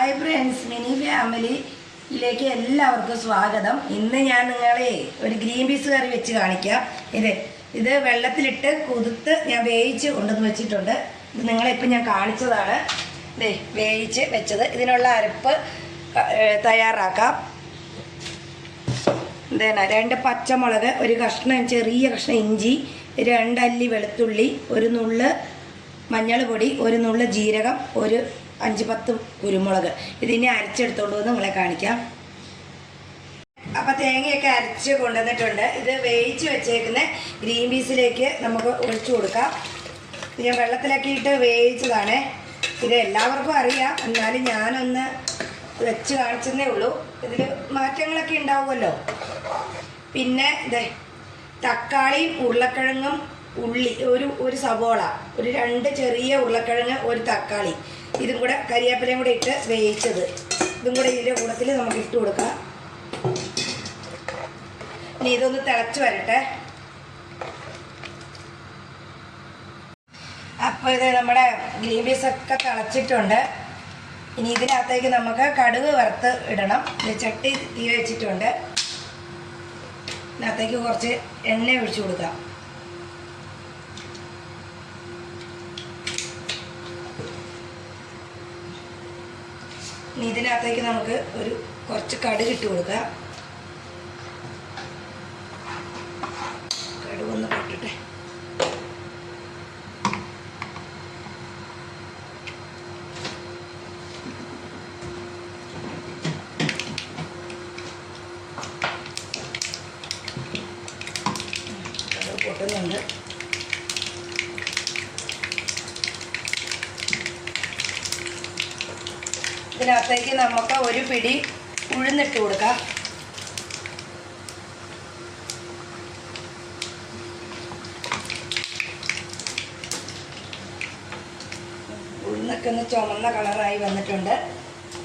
Hi friends, mini ഫാമിലിയിലേക്ക് എല്ലാവർക്കും സ്വാഗതം. ഇന്ന് ഞാൻ നിങ്ങളെ ഒരു ഗ്രീൻ പീസ് കറി വെച്ച് കാണിക്കാം. ഇത് വെള്ളത്തിലിട്ട് കുതിർത്ത് ഞാൻ വേവിച്ച് കൊണ്ടുവന്ന് വെച്ചിട്ടുണ്ട്. ഇത് നിങ്ങളിപ്പോൾ ഞാൻ കാണിച്ചതാണ്. വേവിച്ച് വെച്ചത്. ഇതിനുള്ള അരപ്പ് തയ്യാറാക്കാം. എന്തേനാ 2 പച്ചമുളക്, ഒരു കഷ്ണം ചെറിയ കഷ്ണം ഇഞ്ചി, 2 അല്ലി വെളുത്തുള്ളി, ഒരു നുള്ള് മഞ്ഞൾ പൊടി, ഒരു നുള്ള് ജീരകം, ഒരു 5-10 കുരുമുളക്. ഇതിനെ അരച്ചെടുത്തോണ്ട് വന്ന് നിങ്ങളെ കാണിക്കാം. അപ്പം തേങ്ങയൊക്കെ അരച്ച് കൊണ്ടുവന്നിട്ടുണ്ട്. ഇത് വേവിച്ച് വെച്ചേക്കുന്ന ഗ്രീൻ പീസിലേക്ക് നമുക്ക് ഒഴിച്ചു കൊടുക്കാം. ഇത് ഞാൻ വെള്ളത്തിലൊക്കെ ഇട്ട് വേവിച്ചതാണ്. ഇത് എല്ലാവർക്കും അറിയാം, എന്നാലും ഞാനൊന്ന് വെച്ച് കാണിച്ചതേ ഉള്ളൂ. ഇതിൽ മാറ്റങ്ങളൊക്കെ ഉണ്ടാവുമല്ലോ. പിന്നെ ഇത് തക്കാളിയും ഉരുളക്കിഴങ്ങും, ഉള്ളി, ഒരു സവോള, ഒരു 2 ചെറിയ ഉരുളക്കിഴങ്ങ്, ഒരു തക്കാളി, ഇതും കൂടെ കരിവേപ്പിലയും കൂടെ ഇട്ട് വേവിച്ചത്. ഇതും കൂടെ ഇതിൻ്റെ കൂട്ടത്തിൽ നമുക്ക് ഇട്ട് കൊടുക്കാം. ഇനി ഇതൊന്ന് തിളച്ച് വരട്ടെ. അപ്പോൾ ഇത് നമ്മുടെ ഗ്രീൻ പീസൊക്കെ തിളച്ചിട്ടുണ്ട്. ഇനി ഇതിനകത്തേക്ക് നമുക്ക് കടുക് വറുത്ത് ഇടണം. ചട്ടി തീ വെച്ചിട്ടുണ്ട്. ഇതിനകത്തേക്ക് കുറച്ച് എണ്ണ ഒഴിച്ചു കൊടുക്കാം. ഇനി ഇതിനകത്തേക്ക് നമുക്ക് കുറച്ച് കടുക് ഇട്ട് കൊടുക്കാം. കടുകൊന്ന് പൊട്ടട്ടെ. കടുക് പൊട്ടുന്നുണ്ട്. ഇതിനകത്തേക്ക് നമുക്ക് ഒരു പിടി ഉഴുന്നിട്ട് കൊടുക്കാം. ഉഴുന്നൊക്കെ ഒന്ന് ചുമന്ന കളറായി വന്നിട്ടുണ്ട്.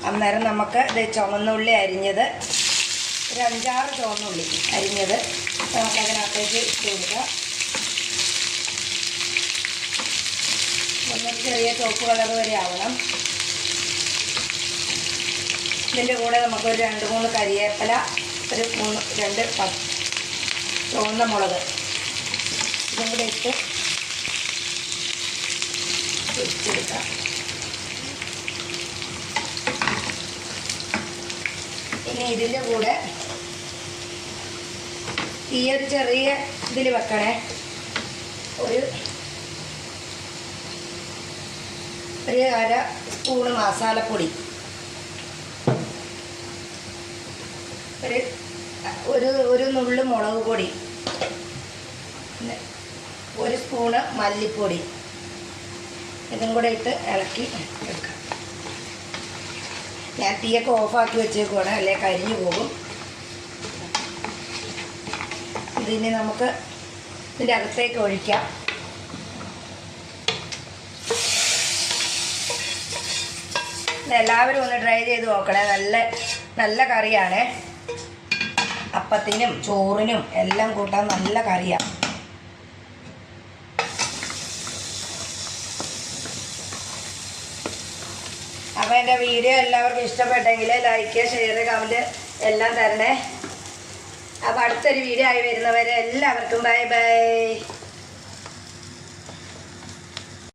അന്നേരം നമുക്ക് ഇത് ചുമന്നുള്ളി അരിഞ്ഞത്, ഒരു 5-6 ചുവന്നുള്ളി അരിഞ്ഞത് നമുക്കതിനകത്തേക്ക് ഇട്ട് കൊടുക്കാം. ഒന്ന് ചെറിയ ചുവപ്പ് കളർ വരെ ആവണം. ഇതിൻ്റെ കൂടെ നമുക്കൊരു 2-3 കരിവേപ്പില, ഒരു 2 ചുവന്ന മുളക്, ഇതും കൂടെ ഇട്ട് പൊരിച്ചെടുക്കാം. ഇനി ഇതിൻ്റെ കൂടെ ഈ ഒരു ചെറിയ ഇതിൽ വെക്കണേ. ഒരു 1/2 സ്പൂണ് മസാലപ്പൊടി, ഒരു നുള്ളു മുളക് പൊടി, 1 സ്പൂണ് മല്ലിപ്പൊടി, ഇതും കൂടെ ഇട്ട് ഇളക്കി എടുക്കാം. ഞാൻ തീയൊക്കെ ഓഫാക്കി വെച്ചേക്കുവാണ്, അല്ലേ കരിഞ്ഞു പോകും. ഇതിന് നമുക്ക് ഇതിൻ്റെ അകത്തേക്ക് ഒഴിക്കാം. എല്ലാവരും ഒന്ന് ട്രൈ ചെയ്ത് നോക്കണേ. നല്ല കറിയാണ്. അപ്പത്തിനും ചോറിനും എല്ലാം കൂട്ടാൻ നല്ല കറിയാണ്. അപ്പോൾ എൻ്റെ വീഡിയോ എല്ലാവർക്കും ഇഷ്ടപ്പെട്ടെങ്കിൽ ലൈക്ക്, ഷെയർ, കമൻറ്റ് എല്ലാം തരണേ. അപ്പോൾ അടുത്തൊരു വീഡിയോ ആയി വരുന്നവരെ എല്ലാവർക്കും ബൈ ബൈ.